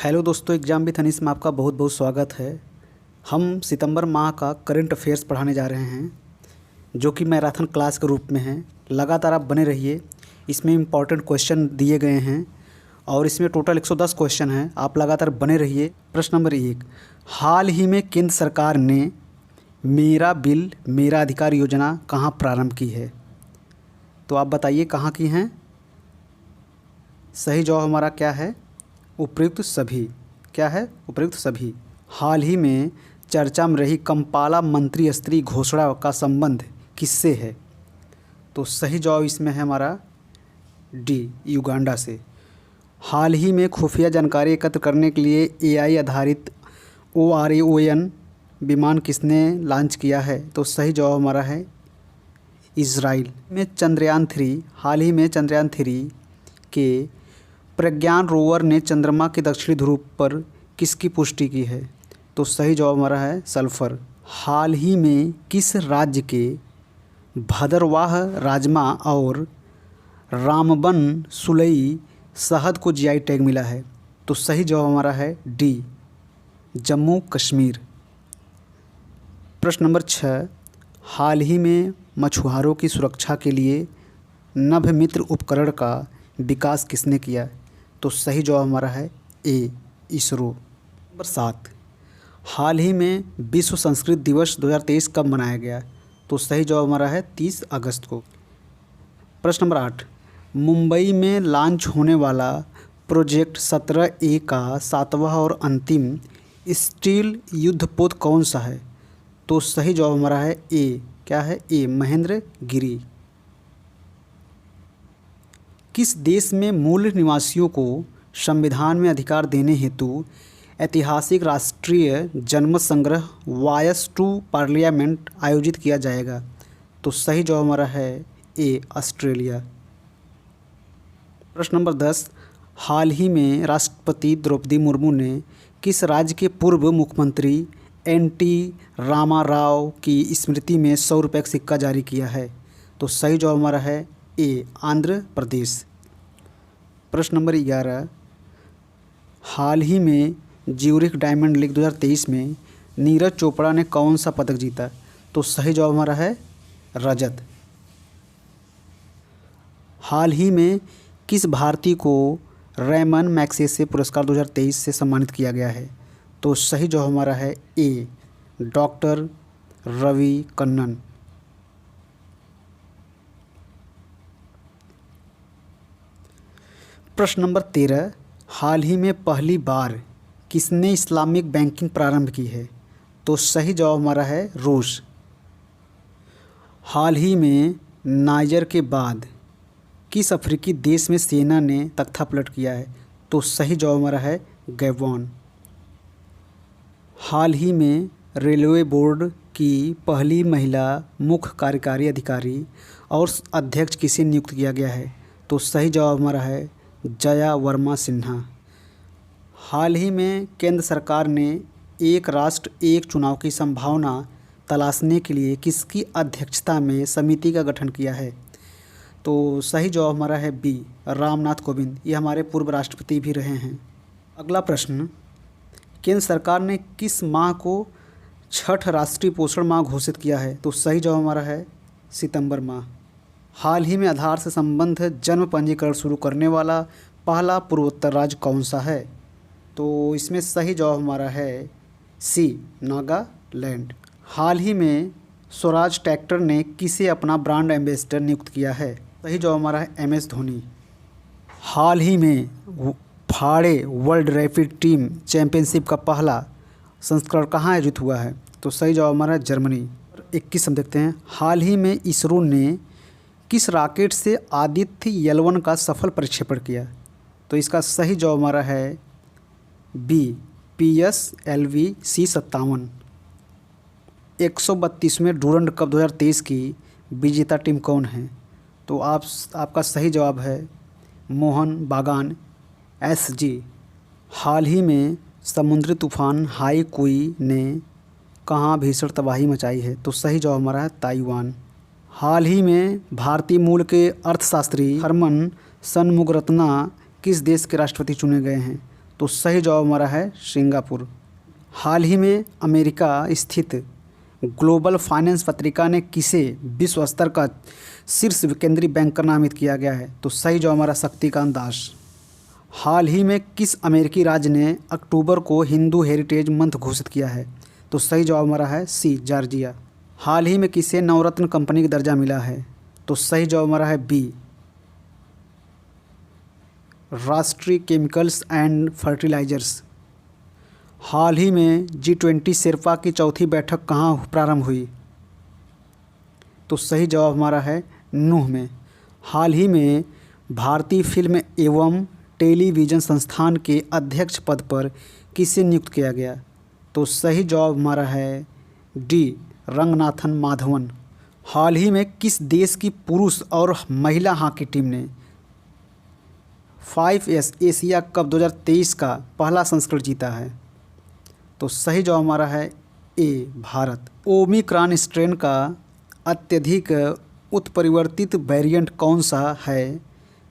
Hello दोस्तों, exam with Anees में आपका बहुत बहुत स्वागत है। हम सितंबर माह का करंट अफेयर्स पढ़ाने जा रहे हैं, जो कि मैराथन क्लास के रूप में है। लगातार आप बने रहिए। इसमें इम्पॉर्टेंट क्वेश्चन दिए गए हैं और इसमें टोटल 110 क्वेश्चन हैं। आप लगातार बने रहिए। प्रश्न नंबर 1, हाल ही में केंद्र सरकार ने मेरा बिल मेरा अधिकार योजना कहाँ प्रारंभ की है? तो आप बताइए कहाँ की हैं। सही जवाब हमारा क्या है? उपयुक्त सभी। क्या है? उपयुक्त सभी। हाल ही में चर्चा में रही कंपाला मंत्री स्तरीय घोषणा का संबंध किससे है? तो सही जवाब इसमें है हमारा डी, युगांडा से। हाल ही में खुफिया जानकारी एकत्र करने के लिए एआई आधारित ORAON विमान किसने लॉन्च किया है? तो सही जवाब हमारा है इजराइल में चंद्रयान 3। हाल ही में चंद्रयान 3 के प्रज्ञान रोवर ने चंद्रमा के दक्षिणी ध्रुव पर किसकी पुष्टि की है? तो सही जवाब हमारा है सल्फर। हाल ही में किस राज्य के भदरवाह राजमा और रामबन सुलई शहद को जीआई टैग मिला है? तो सही जवाब हमारा है डी, जम्मू कश्मीर। प्रश्न नंबर 6, हाल ही में मछुआरों की सुरक्षा के लिए नभमित्र उपकरण का विकास किसने किया? तो सही जवाब हमारा है ए, इसरो। नंबर 7, हाल ही में विश्व संस्कृत दिवस 2023 कब मनाया गया? तो सही जवाब हमारा है 30 अगस्त को। प्रश्न नंबर 8, मुंबई में लॉन्च होने वाला प्रोजेक्ट 17A का 7वां और अंतिम स्टील युद्धपोत कौन सा है? तो सही जवाब हमारा है ए। क्या है? ए, महेंद्रगिरी। किस देश में मूल निवासियों को संविधान में अधिकार देने हेतु ऐतिहासिक राष्ट्रीय जनमत संग्रह वॉयस टू पार्लियामेंट आयोजित किया जाएगा? तो सही जवाब हमारा है ए, ऑस्ट्रेलिया। प्रश्न नंबर 10, हाल ही में राष्ट्रपति द्रौपदी मुर्मू ने किस राज्य के पूर्व मुख्यमंत्री NT रामाराव की स्मृति में 100 रुपये का सिक्का जारी किया है? तो सही जवाब हमारा है ए, आंध्र प्रदेश। प्रश्न नंबर 11, हाल ही में ज्यूरिख डायमंड लीग 2023 में नीरज चोपड़ा ने कौन सा पदक जीता? तो सही जवाब हमारा है रजत। हाल ही में किस भारतीय को रैमन मैग्सेसे पुरस्कार 2023 से सम्मानित किया गया है? तो सही जवाब हमारा है ए, डॉक्टर रवि कन्नन। प्रश्न नंबर 13, हाल ही में पहली बार किसने इस्लामिक बैंकिंग प्रारंभ की है? तो सही जवाब हमारा है रूस। हाल ही में नाइजर के बाद किस अफ्रीकी देश में सेना ने तख्तापलट किया है? तो सही जवाब हमारा है गैबोन। हाल ही में रेलवे बोर्ड की पहली महिला मुख्य कार्यकारी अधिकारी और अध्यक्ष किसे नियुक्त किया गया है? तो सही जवाब हमारा है जया वर्मा सिन्हा। हाल ही में केंद्र सरकार ने एक राष्ट्र एक चुनाव की संभावना तलाशने के लिए किसकी अध्यक्षता में समिति का गठन किया है? तो सही जवाब हमारा है बी, रामनाथ कोविंद। ये हमारे पूर्व राष्ट्रपति भी रहे हैं। अगला प्रश्न, केंद्र सरकार ने किस माह को छठ राष्ट्रीय पोषण माह घोषित किया है? तो सही जवाब हमारा है सितंबर माह। हाल ही में आधार से संबंधित जन्म पंजीकरण शुरू करने वाला पहला पूर्वोत्तर राज्य कौन सा है? तो इसमें सही जवाब हमारा है सी, नागालैंड। हाल ही में स्वराज ट्रैक्टर ने किसे अपना ब्रांड एम्बेसडर नियुक्त किया है? सही जवाब हमारा है MS धोनी। हाल ही में फाड़े वर्ल्ड रैपिड टीम चैंपियनशिप का पहला संस्करण कहाँ आयोजित हुआ है? तो सही जवाब हमारा है जर्मनी। 21 हम देखते हैं, हाल ही में इसरो ने किस रॉकेट से आदित्य L1 का सफल प्रक्षेपण किया? तो इसका सही जवाब हमारा है बी, PSLV C57। 132वें डूरंड कप 2023 की विजेता टीम कौन है? तो आपका सही जवाब है मोहन बागान SG। हाल ही में समुद्री तूफान हाईकुई ने कहाँ भीषण तबाही मचाई है? तो सही जवाब हमारा है ताइवान। हाल ही में भारतीय मूल के अर्थशास्त्री हरमन सन्मुगरत्ना किस देश के राष्ट्रपति चुने गए हैं? तो सही जवाब हमारा है सिंगापुर। हाल ही में अमेरिका स्थित ग्लोबल फाइनेंस पत्रिका ने किसे विश्व स्तर का शीर्ष केंद्रीय बैंकर नामित किया गया है? तो सही जवाब हमारा शक्तिकांत दास। हाल ही में किस अमेरिकी राज्य ने अक्टूबर को हिंदू हेरिटेज मंथ घोषित किया है? तो सही जवाब हमारा है सी, जॉर्जिया। हाल ही में किसे नवरत्न कंपनी का दर्जा मिला है? तो सही जवाब हमारा है बी, राष्ट्रीय केमिकल्स एंड फर्टिलाइजर्स। हाल ही में G20 शेर्पा की चौथी बैठक कहाँ प्रारंभ हुई? तो सही जवाब हमारा है नूह में। हाल ही में भारतीय फिल्म एवं टेलीविज़न संस्थान के अध्यक्ष पद पर किसे नियुक्त किया गया? तो सही जवाब हमारा है डी, रंगनाथन माधवन। हाल ही में किस देश की पुरुष और महिला हॉकी टीम ने 5S एशिया कप 2023 का पहला संस्करण जीता है? तो सही जवाब हमारा है ए, भारत। ओमिक्रॉन स्ट्रेन का अत्यधिक उत्परिवर्तित वेरिएंट कौन सा है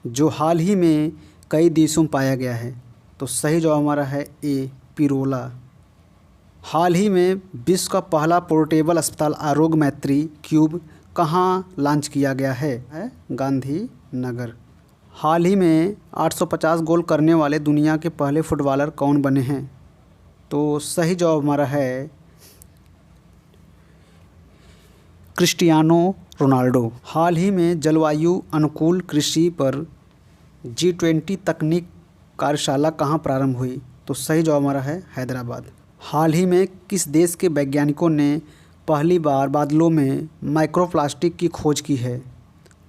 जो हाल ही में कई देशों में पाया गया है? तो सही जवाब हमारा है ए, पिरोला। हाल ही में विश्व का पहला पोर्टेबल अस्पताल आरोग्य मैत्री क्यूब कहाँ लॉन्च किया गया है? गांधीनगर। हाल ही में 850 गोल करने वाले दुनिया के पहले फुटबॉलर कौन बने हैं? तो सही जवाब हमारा है क्रिस्टियानो रोनाल्डो। हाल ही में जलवायु अनुकूल कृषि पर G20 तकनीक कार्यशाला कहाँ प्रारंभ हुई? तो सही जवाब हमारा है हैदराबाद। हाल ही में किस देश के वैज्ञानिकों ने पहली बार बादलों में माइक्रोप्लास्टिक की खोज की है?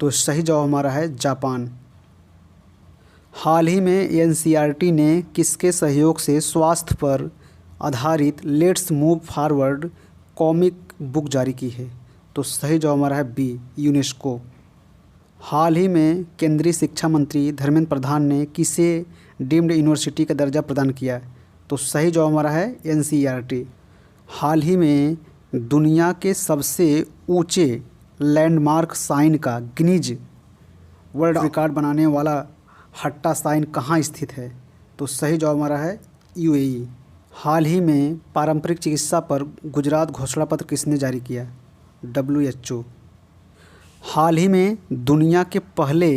तो सही जवाब हमारा है जापान। हाल ही में NCERT ने किसके सहयोग से स्वास्थ्य पर आधारित let's move forward comic book जारी की है? तो सही जवाब हमारा है बी, यूनेस्को। हाल ही में केंद्रीय शिक्षा मंत्री धर्मेंद्र प्रधान ने किसे डीम्ड यूनिवर्सिटी का दर्जा प्रदान किया? तो सही जवाब हमारा है NCERT। हाल ही में दुनिया के सबसे ऊंचे लैंडमार्क साइन का गिनीज वर्ल्ड रिकॉर्ड बनाने वाला हट्टा साइन कहाँ स्थित है? तो सही जवाब हमारा है UAE। हाल ही में पारंपरिक चिकित्सा पर गुजरात घोषणा पत्र किसने जारी किया? WHO। हाल ही में दुनिया के पहले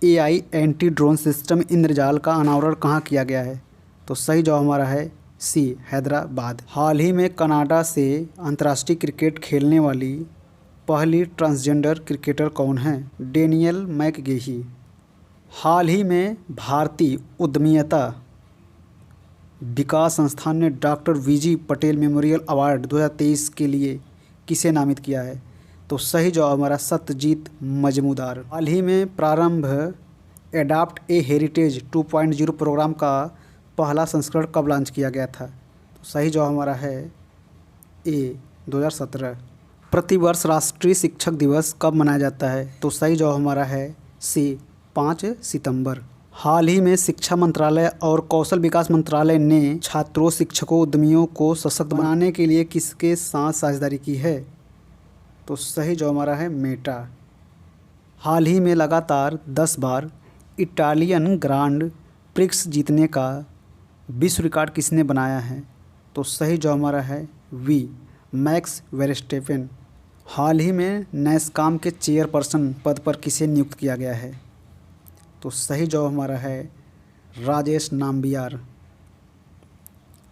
AI एंटी ड्रोन सिस्टम इंद्रजाल का अनावरण कहाँ किया गया है? तो सही जवाब हमारा है सी, हैदराबाद। हाल ही में कनाडा से अंतर्राष्ट्रीय क्रिकेट खेलने वाली पहली ट्रांसजेंडर क्रिकेटर कौन है? डेनियल मैकगेही। हाल ही में भारतीय उद्यमिता विकास संस्थान ने doctor VG Patel memorial award 2023 के लिए किसे नामित किया है? तो सही जवाब हमारा सत्यजीत मजमूदार। हाल ही में प्रारंभ एडाप्ट ए हेरिटेज 2.0 प्रोग्राम का पहला संस्करण कब लॉन्च किया गया था? तो सही जवाब हमारा है ए, 2017। प्रतिवर्ष राष्ट्रीय शिक्षक दिवस कब मनाया जाता है? तो सही जवाब हमारा है सी, 5 सितंबर। हाल ही में शिक्षा मंत्रालय और कौशल विकास मंत्रालय ने छात्रों, शिक्षकों, उद्यमियों को सशक्त बनाने के लिए किसके साथ साझेदारी की है? तो सही जवाब हमारा है मेटा। हाल ही में लगातार 10 बार इटालियन ग्रांड प्रिक्स जीतने का विश्व रिकॉर्ड किसने बनाया है? तो सही जवाब हमारा है वी, मैक्स वेरस्टेपेन। हाल ही में नैसकॉम के चेयरपर्सन पद पर किसे नियुक्त किया गया है? तो सही जवाब हमारा है राजेश नाम्बियार।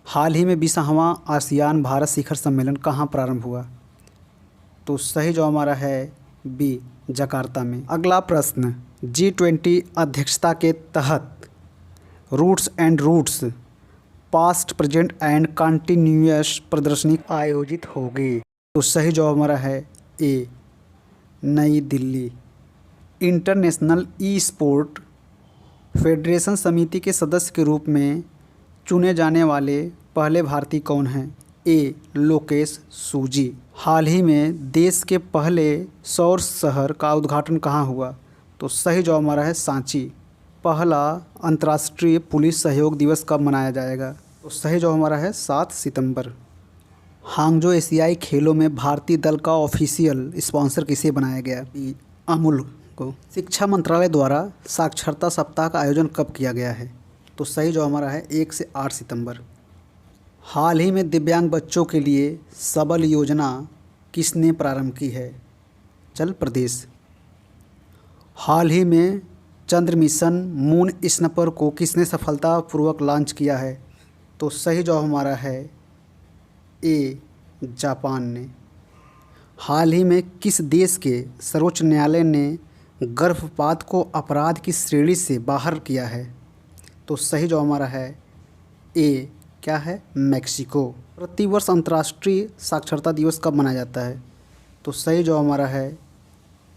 हाल ही में 20वां आसियान भारत शिखर सम्मेलन कहाँ प्रारंभ हुआ? तो सही जवाब हमारा है बी, जकार्ता में। अगला प्रश्न, G20 अध्यक्षता के तहत roots and routes past, present and continuous प्रदर्शनी आयोजित होगी? तो सही जवाब हमारा है ए, नई दिल्ली। इंटरनेशनल ई स्पोर्ट फेडरेशन समिति के सदस्य के रूप में चुने जाने वाले पहले भारतीय कौन हैं? ए, लोकेश सूजी। हाल ही में देश के पहले सौर शहर का उद्घाटन कहाँ हुआ? तो सही जवाब हमारा है सांची। पहला अंतर्राष्ट्रीय पुलिस सहयोग दिवस कब मनाया जाएगा? तो सही जवाब हमारा है 7 सितंबर। हांगजो एशियाई खेलों में भारतीय दल का ऑफिशियल स्पॉन्सर किसे बनाया गया? अमूल को। शिक्षा मंत्रालय द्वारा साक्षरता सप्ताह का आयोजन कब किया गया है? तो सही जवाब हमारा है 1 से 8 सितंबर। हाल ही में दिव्यांग बच्चों के लिए सबल योजना किसने प्रारंभ की है? चल प्रदेश। हाल ही में चंद्र मिशन मून स्नपर को किसने सफलतापूर्वक लॉन्च किया है? तो सही जवाब हमारा है ए, जापान ने। हाल ही में किस देश के सर्वोच्च न्यायालय ने गर्भपात को अपराध की श्रेणी से बाहर किया है? तो सही जवाब हमारा है ए, क्या है, मैक्सिको। प्रतिवर्ष अंतर्राष्ट्रीय साक्षरता दिवस कब मनाया जाता है? तो सही जवाब हमारा है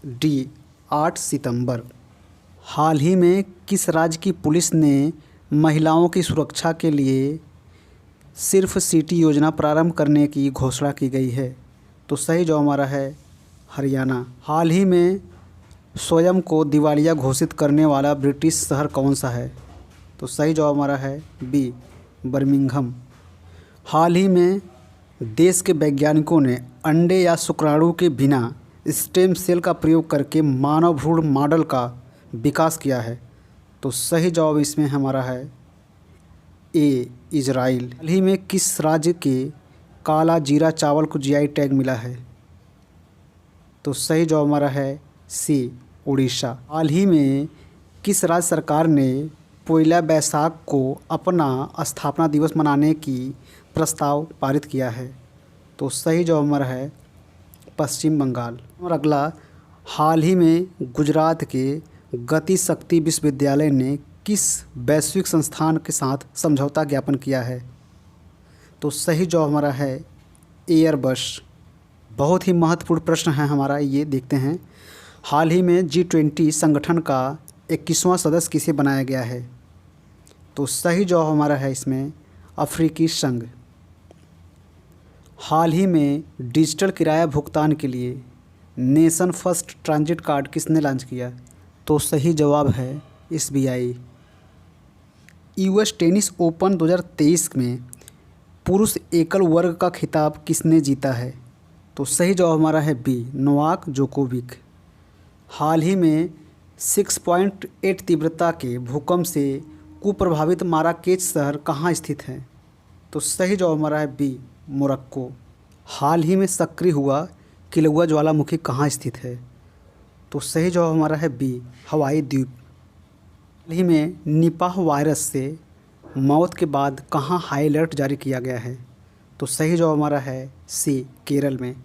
डी, 8 सितंबर। हाल ही में किस राज्य की पुलिस ने महिलाओं की सुरक्षा के लिए सिर्फ सिटी योजना प्रारंभ करने की घोषणा की गई है? तो सही जवाब हमारा है हरियाणा। हाल ही में स्वयं को दिवालिया घोषित करने वाला ब्रिटिश शहर कौन सा है? तो सही जवाब हमारा है बी, बर्मिंघम। हाल ही में देश के वैज्ञानिकों ने अंडे या शुक्राणु के बिना स्टेम सेल का प्रयोग करके मानव भ्रूण मॉडल का विकास किया है। तो सही जवाब इसमें हमारा है ए, इजराइल। हाल ही में किस राज्य के काला जीरा चावल को जीआई टैग मिला है? तो सही जवाब हमारा है सी, उड़ीसा। हाल ही में किस राज्य सरकार ने पोइला बैसाख को अपना स्थापना दिवस मनाने की प्रस्ताव पारित किया है? तो सही जवाब हमारा है पश्चिम बंगाल। और अगला, हाल ही में गुजरात के गति शक्ति विश्वविद्यालय ने किस वैश्विक संस्थान के साथ समझौता ज्ञापन किया है? तो सही जवाब हमारा है एयरबस। बहुत ही महत्वपूर्ण प्रश्न है हमारा, ये देखते हैं। हाल ही में G20 संगठन का 21वां सदस्य किसे बनाया गया है? तो सही जवाब हमारा है इसमें अफ्रीकी संघ। हाल ही में डिजिटल किराया भुगतान के लिए नेशन फर्स्ट ट्रांजिट कार्ड किसने लॉन्च किया? तो सही जवाब है SBI। US टेनिस ओपन 2023 में पुरुष एकल वर्ग का खिताब किसने जीता है? तो सही जवाब हमारा है बी, नोवाक जोकोविक। हाल ही में 6.8 तीव्रता के भूकंप से कुप्रभावित माराकेच शहर कहाँ स्थित है? तो सही जवाब हमारा है बी, मोरक्को। हाल ही में सक्रिय हुआ किलौआ ज्वालामुखी कहाँ स्थित है? तो सही जवाब हमारा है बी, हवाई द्वीप। हाल ही में निपाह वायरस से मौत के बाद कहाँ हाई अलर्ट जारी किया गया है? तो सही जवाब हमारा है सी, केरल में।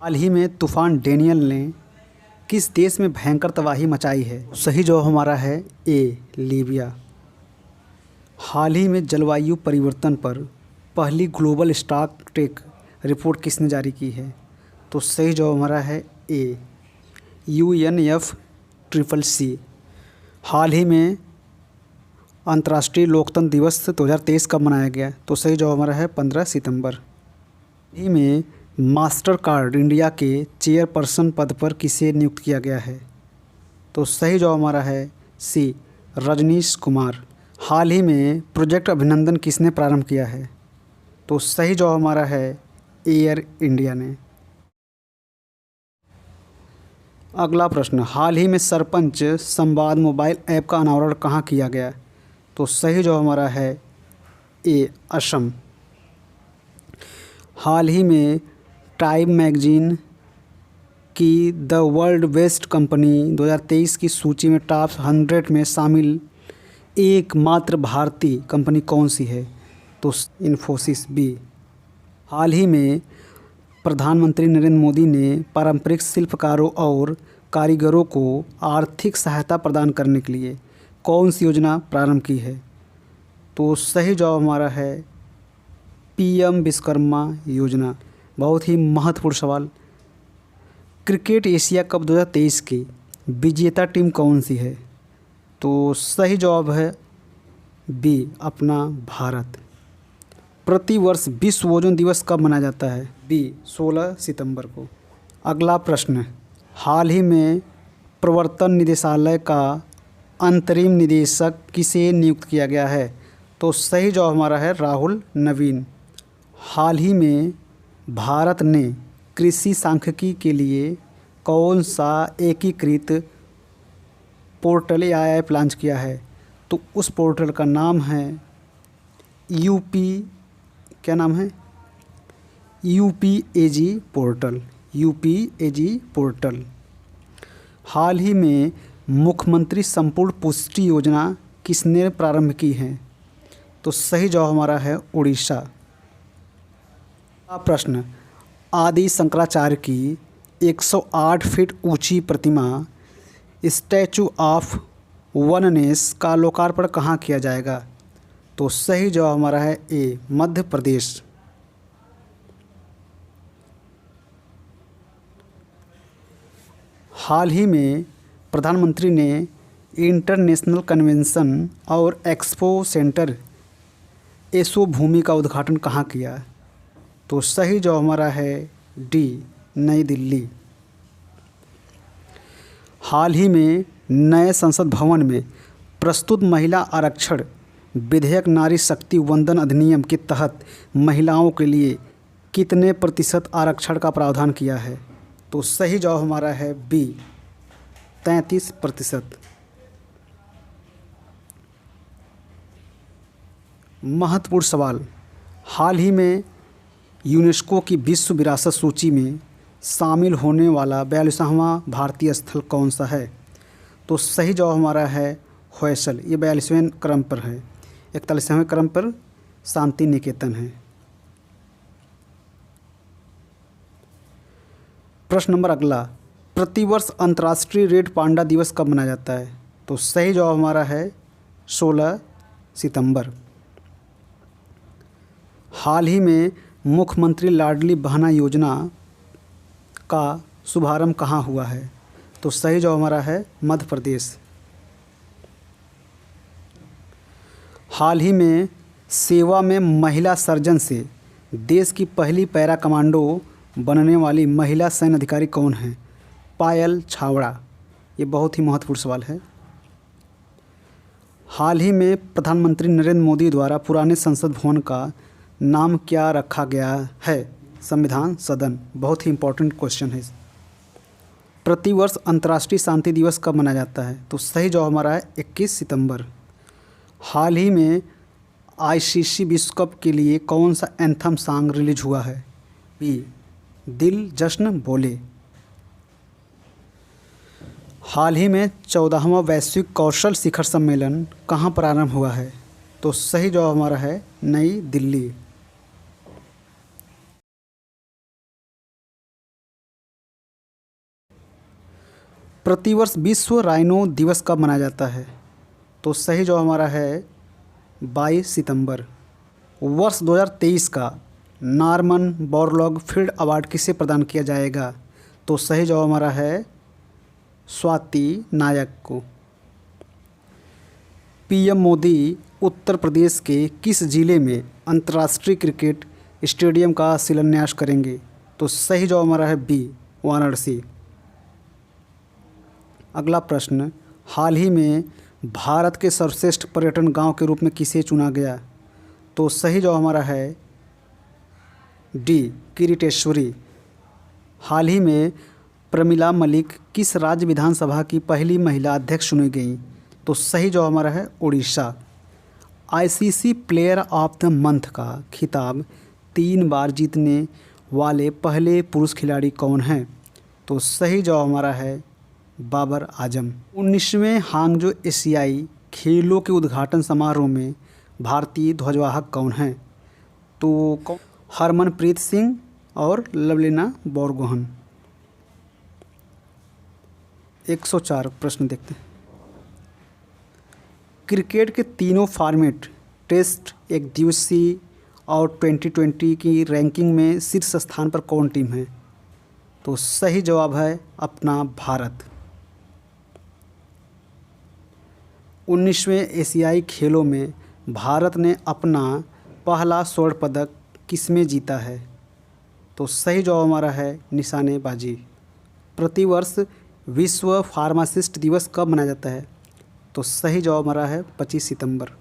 हाल ही में तूफान डेनियल ने किस देश में भयंकर तबाही मचाई है? सही जवाब हमारा है ए, लीबिया। हाल ही में जलवायु परिवर्तन पर पहली ग्लोबल स्टॉक टेक रिपोर्ट किसने जारी की है? तो सही जवाब हमारा है ए, UNFCCC। हाल ही में अंतर्राष्ट्रीय लोकतंत्र दिवस 2023 कब मनाया गया? तो सही जवाब हमारा है 15 सितंबर। हाल ही में मास्टर कार्ड इंडिया के चेयरपर्सन पद पर किसे नियुक्त किया गया है? तो सही जवाब हमारा है सी, रजनीश कुमार। हाल ही में प्रोजेक्ट अभिनंदन किसने प्रारंभ किया है? तो सही जवाब हमारा है एयर इंडिया ने। अगला प्रश्न, हाल ही में सरपंच संवाद मोबाइल ऐप का अनावरण कहाँ किया गया? तो सही जवाब हमारा है ए, असम। हाल ही में टाइम मैगजीन की द वर्ल्ड बेस्ट कंपनी 2023 की सूची में टॉप 100 में शामिल एकमात्र भारतीय कंपनी कौन सी है? तो इन्फोसिस, बी। हाल ही में प्रधानमंत्री नरेंद्र मोदी ने पारंपरिक शिल्पकारों और कारीगरों को आर्थिक सहायता प्रदान करने के लिए कौन सी योजना प्रारंभ की है? तो सही जवाब हमारा है PM विश्वकर्मा योजना। बहुत ही महत्वपूर्ण सवाल। क्रिकेट एशिया कप 2023 की विजेता टीम कौन सी है? तो सही जवाब है बी, अपना भारत। प्रतिवर्ष विश्व ओजोन दिवस कब मनाया जाता है? बी, 16 सितंबर को। अगला प्रश्न, हाल ही में प्रवर्तन निदेशालय का अंतरिम निदेशक किसे नियुक्त किया गया है? तो सही जवाब हमारा है राहुल नवीन। हाल ही में भारत ने कृषि सांख्यिकी के लिए कौन सा एकीकृत पोर्टल या ऐप लॉन्च किया है? तो उस पोर्टल का नाम है यूपी, क्या नाम है, यूपीएजी पोर्टल, यूपीएजी पोर्टल। हाल ही में मुख्यमंत्री संपूर्ण पुष्टि योजना किसने प्रारंभ की है? तो सही जवाब हमारा है उड़ीसा। प्रश्न, आदि शंकराचार्य की 108 फीट ऊंची प्रतिमा स्टैचू ऑफ वननेस का लोकार्पण कहाँ किया जाएगा? तो सही जवाब हमारा है ए, मध्य प्रदेश। हाल ही में प्रधानमंत्री ने इंटरनेशनल कन्वेंशन और एक्सपो सेंटर एसो भूमि का उद्घाटन कहाँ किया? तो सही जवाब हमारा है डी, नई दिल्ली। हाल ही में नए संसद भवन में प्रस्तुत महिला आरक्षण विधेयक नारी शक्ति वंदन अधिनियम के तहत महिलाओं के लिए कितने प्रतिशत आरक्षण का प्रावधान किया है? तो सही जवाब हमारा है बी, 33%। महत्वपूर्ण सवाल, हाल ही में यूनेस्को की विश्व विरासत सूची में शामिल होने वाला 42वां भारतीय स्थल कौन सा है? तो सही जवाब हमारा है होयसल, ये 42वें क्रम पर है। 41वें क्रम पर शांति निकेतन है। प्रश्न नंबर अगला, प्रतिवर्ष अंतर्राष्ट्रीय रेड पांडा दिवस कब मनाया जाता है? तो सही जवाब हमारा है 16 सितंबर। हाल ही में मुख्यमंत्री लाडली बहना योजना का शुभारंभ कहाँ हुआ है? तो सही जवाब हमारा है मध्य प्रदेश। हाल ही में सेवा में महिला सर्जन से देश की पहली पैरा कमांडो बनने वाली महिला सैन्य अधिकारी कौन है? पायल छावड़ा। ये बहुत ही महत्वपूर्ण सवाल है। हाल ही में प्रधानमंत्री नरेंद्र मोदी द्वारा पुराने संसद भवन का नाम क्या रखा गया है? संविधान सदन। बहुत ही इम्पोर्टेंट क्वेश्चन है। प्रतिवर्ष अंतर्राष्ट्रीय शांति दिवस कब मनाया जाता है? तो सही जवाब हमारा है 21 सितंबर। हाल ही में आईसीसी विश्व कप के लिए कौन सा एंथम सॉन्ग रिलीज हुआ है? बी, दिल जश्न बोले। हाल ही में 14वां वैश्विक कौशल शिखर सम्मेलन कहाँ प्रारंभ हुआ है? तो सही जवाब हमारा है नई दिल्ली। प्रतिवर्ष विश्व राइनो दिवस कब मनाया जाता है? तो सही जवाब हमारा है 22 सितंबर। वर्ष 2023 का नॉर्मन बोरलॉग फील्ड अवार्ड किसे प्रदान किया जाएगा? तो सही जवाब हमारा है स्वाति नायक को। पीएम मोदी उत्तर प्रदेश के किस जिले में अंतर्राष्ट्रीय क्रिकेट स्टेडियम का शिलान्यास करेंगे? तो सही जवाब हमारा है बी, वाराणसी। अगला प्रश्न, हाल ही में भारत के सर्वश्रेष्ठ पर्यटन गांव के रूप में किसे चुना गया? तो सही जवाब हमारा है डी, किरीटेश्वरी। हाल ही में प्रमिला मलिक किस राज्य विधानसभा की पहली महिला अध्यक्ष चुनी गई? तो सही जवाब हमारा है Orissa. ICC player of the month का खिताब 3 बार जीतने वाले पहले पुरुष खिलाड़ी कौन हैं? तो सही जवाब हमारा है बाबर आजम। 19वें हांगजो एशियाई खेलों के उद्घाटन समारोह में भारतीय ध्वजवाहक कौन हैं? तो हरमनप्रीत सिंह और लवलीना बोरगोहन। 104 प्रश्न देखते हैं। क्रिकेट के तीनों फॉर्मेट टेस्ट, एक दिवसीय और 2020 की रैंकिंग में शीर्ष स्थान पर कौन टीम है? तो सही जवाब है अपना भारत। 19वें एशियाई खेलों में भारत ने अपना पहला स्वर्ण पदक किसमें जीता है? तो सही जवाब हमारा है निशानेबाजी। प्रतिवर्ष विश्व फार्मासिस्ट दिवस कब मनाया जाता है? तो सही जवाब हमारा है 25 सितंबर।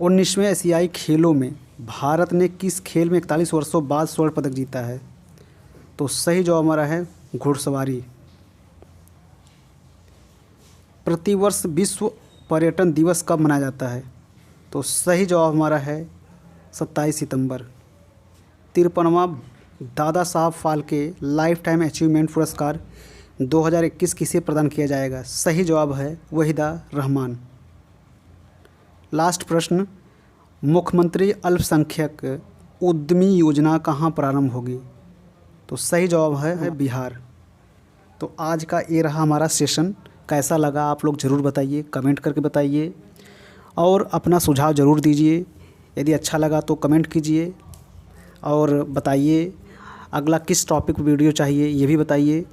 19वें एशियाई खेलों में भारत ने किस खेल में 41 वर्षों बाद स्वर्ण पदक जीता है? तो सही जवाब हमारा है घुड़सवारी। प्रतिवर्ष विश्व पर्यटन दिवस कब मनाया जाता है? तो सही जवाब हमारा है 27 सितंबर। 53वां Dada Saheb Phalke life time achievement पुरस्कार 2021 किसे प्रदान किया जाएगा? सही जवाब है वहीदा रहमान। लास्ट प्रश्न, मुख्यमंत्री अल्पसंख्यक उद्यमी योजना कहाँ प्रारंभ होगी? तो सही जवाब है बिहार। तो आज का ये रहा हमारा सेशन। कैसा लगा आप लोग ज़रूर बताइए, कमेंट करके बताइए और अपना सुझाव ज़रूर दीजिए। यदि अच्छा लगा तो कमेंट कीजिए और बताइए अगला किस टॉपिक वीडियो चाहिए ये भी बताइए।